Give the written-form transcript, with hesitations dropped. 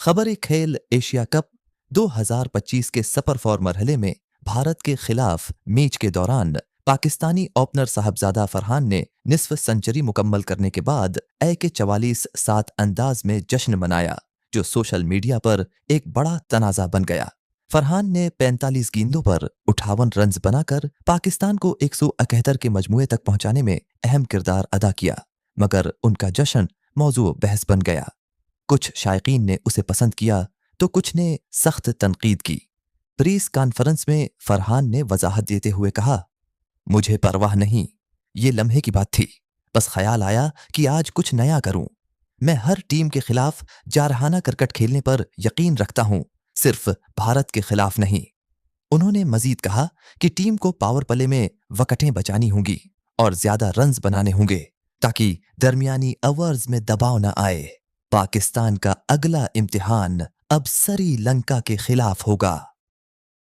खबर खेल Asia cup 2025 के सफर फॉर मरहले में भारत के खिलाफ मैच के दौरान पाकिस्तानी ओपनर साहबजादा फरहान ने निस्फ सेंचुरी मुकम्मल करने के बाद ए के 44 सात अंदाज में जश्न मनाया, जो सोशल मीडिया पर एक बड़ा तनाज़ा बन गया। फरहान ने 45 गेंदों पर 58 रन्स बनाकर पाकिस्तान को 171 के मजमूए तक पहुंचाने में अहम किरदार अदा किया, मगर उनका जश्न मौजू बहस बन गया। कुछ शायकीन ने उसे पसंद किया तो कुछ ने सख्त तनकीद की। प्रेस कॉन्फ्रेंस में फरहान ने वजाहत देते हुए कहा, मुझे परवाह नहीं, ये लम्हे की बात थी, बस ख्याल आया कि आज कुछ नया करूं। मैं हर टीम के खिलाफ जारहाना क्रिकेट खेलने पर यकीन रखता हूं, सिर्फ भारत के खिलाफ नहीं। उन्होंने मजीद कहा कि टीम को पावर प्ले में विकेटें बचानी होंगी और ज्यादा रन्स बनाने होंगे ताकि दरमियानी ओवर्स में दबाव न आए। पाकिस्तान का अगला इम्तिहान अब श्रीलंका के खिलाफ होगा।